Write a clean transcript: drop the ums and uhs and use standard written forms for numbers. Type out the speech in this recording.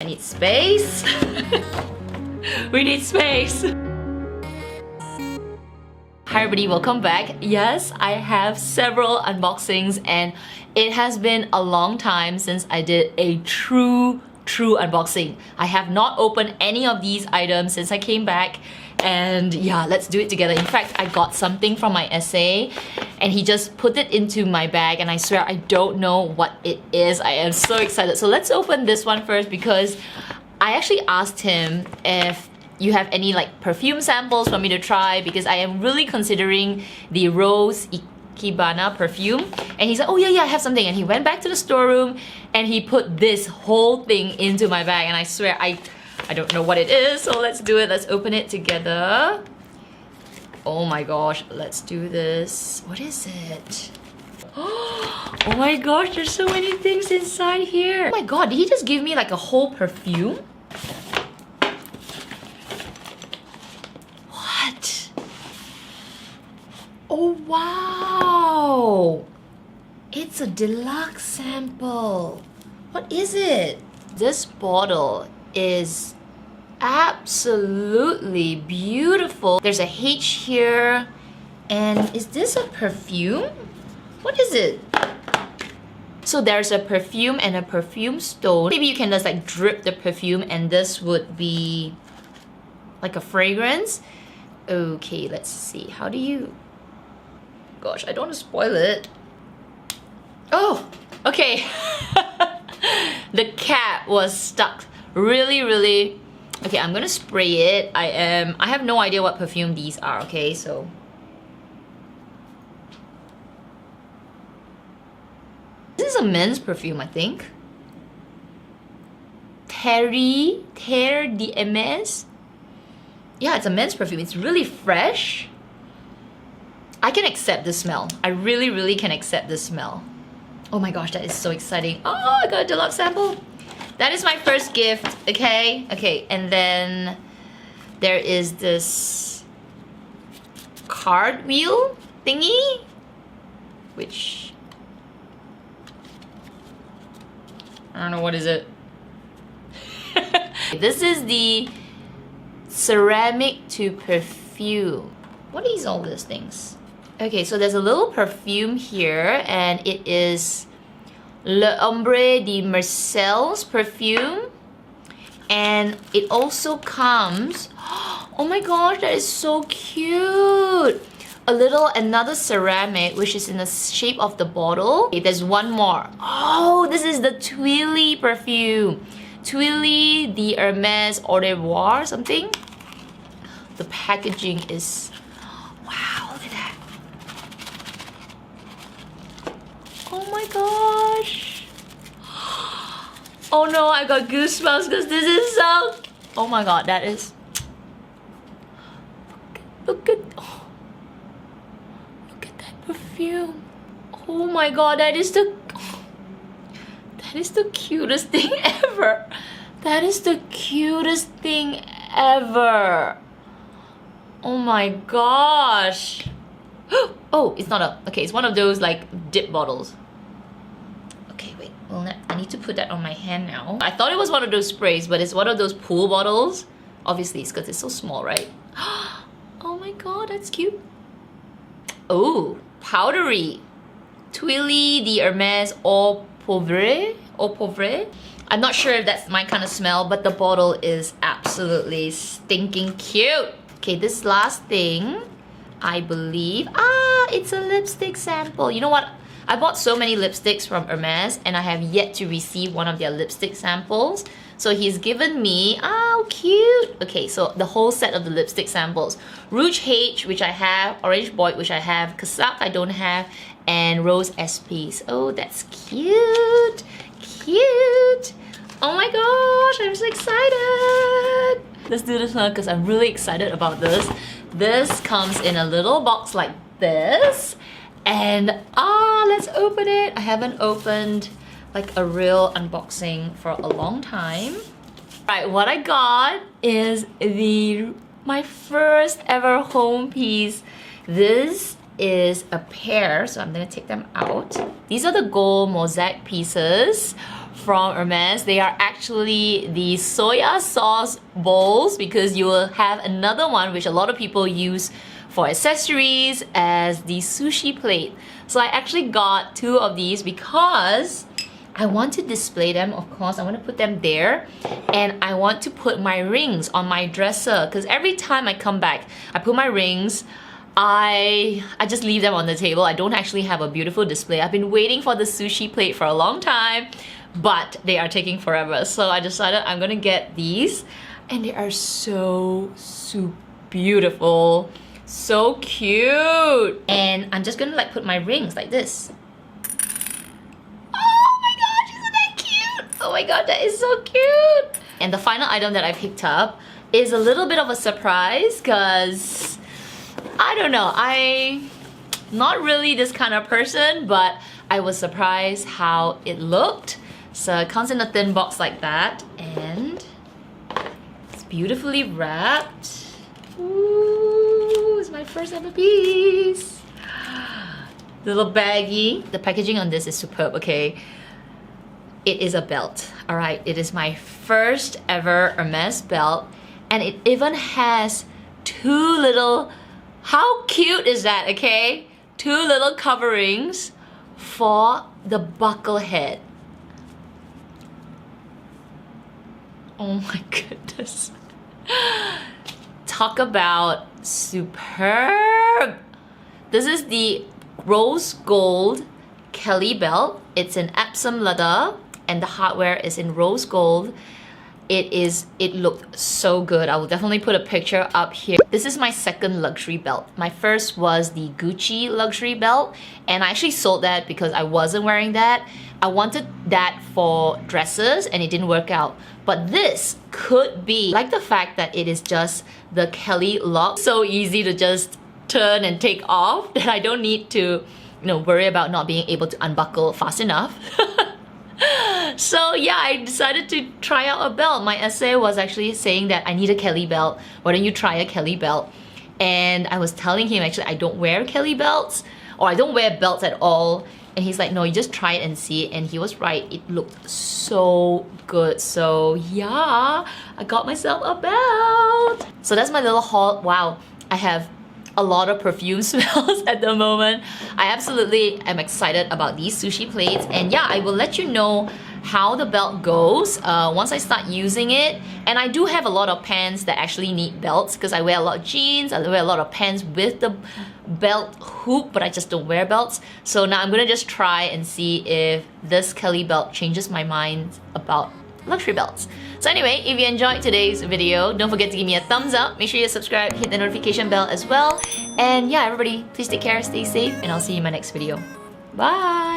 I need space. We need space. Hi everybody, welcome back. Yes, I have several unboxings and it has been a long time since I did a true unboxing. I have not opened any of these items since I came back, and yeah, let's do it together. In fact, I got something from my essay and he just put it into my bag and I swear I don't know what it is. I am so excited. So let's open this one first because I actually asked him if you have any like perfume samples for me to try because I am really considering the Rose Ikebana perfume, and he said, oh yeah, I have something, and he went back to the storeroom and he put this whole thing into my bag, and I swear I don't know what it is, so let's do it. Let's open it together. Oh my gosh, let's do this. What is it? Oh my gosh, there's so many things inside here. Oh my god, did he just give me like a whole perfume? What? Oh wow! It's a deluxe sample. What is it? This bottle is absolutely beautiful. There's a H here. And is this a perfume? What is it? So there's a perfume and a perfume stone. Maybe you can just like drip the perfume and this would be like a fragrance. Okay, let's see. How do you... Gosh, I don't want to spoil it. Oh, okay. The cap was stuck really. Okay, I'm gonna spray it. I have no idea what perfume these are, okay? So this is a men's perfume, I think. Terre de Hermes. Yeah, it's a men's perfume. It's really fresh. I can accept the smell. I really can accept the smell. Oh my gosh, that is so exciting. Oh, I got a deluxe sample. That is my first gift, okay? Okay, and then there is this card wheel thingy, which I don't know, what is it? This is the ceramic to perfume. What is all these things? Okay, so there's a little perfume here and it is L'Ombre de Marcel's perfume, and it also comes, oh my gosh, that is so cute, another ceramic which is in the shape of the bottle. Okay, there's one more. Oh, this is the Tuile perfume, Tuile de Hermes Au revoir something. The packaging is, wow, look at that. Oh my gosh. Oh no, I got goosebumps because this is so... Oh my god, that is... Look at that perfume. Oh my god, that is the cutest thing ever. That is the cutest thing ever. Oh my gosh. Oh, it's not a... Okay, it's one of those like dip bottles. Okay, wait. Well, I need to put that on my hand now. I thought it was one of those sprays, but it's one of those pool bottles. Obviously, it's because it's so small, right? Oh my god, that's cute. Oh, powdery. Tuile de Hermes Au pauvre. I'm not sure if that's my kind of smell, but the bottle is absolutely stinking cute. Okay, this last thing, I believe, it's a lipstick sample. You know what? I bought so many lipsticks from Hermes and I have yet to receive one of their lipstick samples. So he's given me, oh cute. Okay, so the whole set of the lipstick samples. Rouge H, which I have, Orange Boy, which I have, Casac I don't have, and Rose SPs. Oh, that's cute. Cute. Oh my gosh, I'm so excited. Let's do this one because I'm really excited about this. This comes in a little box like this. And let's open it. I haven't opened like a real unboxing for a long time. Right, what I got is my first ever home piece. This is a pair, so I'm gonna take them out. These are the gold Mosaic pieces from Hermes. They are actually the soya sauce bowls, because you will have another one which a lot of people use for accessories as the sushi plate. So I actually got 2 of these because I want to display them, of course. I want to put them there, and I want to put my rings on my dresser, because every time I come back, I put my rings, I just leave them on the table. I don't actually have a beautiful display. I've been waiting for the sushi plate for a long time, but they are taking forever. So I decided I'm gonna get these, and they are so beautiful, so cute. And I'm just gonna like put my rings like this. Oh my gosh, isn't that cute? Oh my god, that is so cute. And the final item that I picked up is a little bit of a surprise, because I don't know, I'm not really this kind of person, but I was surprised how it looked. So it comes in a thin box like that, and it's beautifully wrapped. Ooh, it's my first ever piece. Little baggie. The packaging on this is superb, okay? It is a belt, alright? It is my first ever Hermes belt, and it even has 2 little, how cute is that, okay? 2 little coverings for the buckle head. Oh my goodness. Talk about superb. This is the rose gold Kelly belt. It's in Epsom leather, and the hardware is in rose gold. It looked so good. I will definitely put a picture up here. This is my second luxury belt. My first was the Gucci luxury belt, and I actually sold that because I wasn't wearing that. I wanted that for dresses, and it didn't work out. But this could be, like the fact that it is just the Kelly lock, so easy to just turn and take off, that I don't need to, worry about not being able to unbuckle fast enough. So yeah, I decided to try out a belt. My essay was actually saying that I need a Kelly belt. Why don't you try a Kelly belt? And I was telling him, actually, I don't wear Kelly belts, or I don't wear belts at all. And he's like, no, you just try it and see. And he was right. It looked so good. So yeah, I got myself a belt. So that's my little haul. Wow, I have a lot of perfume smells at the moment. I absolutely am excited about these sushi plates, and yeah, I will let you know how the belt goes once I start using it. And I do have a lot of pants that actually need belts, because I wear a lot of jeans, I wear a lot of pants with the belt hoop, but I just don't wear belts. So now I'm gonna just try and see if this Kelly belt changes my mind about luxury belts. So anyway, if you enjoyed today's video, don't forget to give me a thumbs up. Make sure you subscribe, hit the notification bell as well. And yeah, everybody, please take care, stay safe, and I'll see you in my next video. Bye!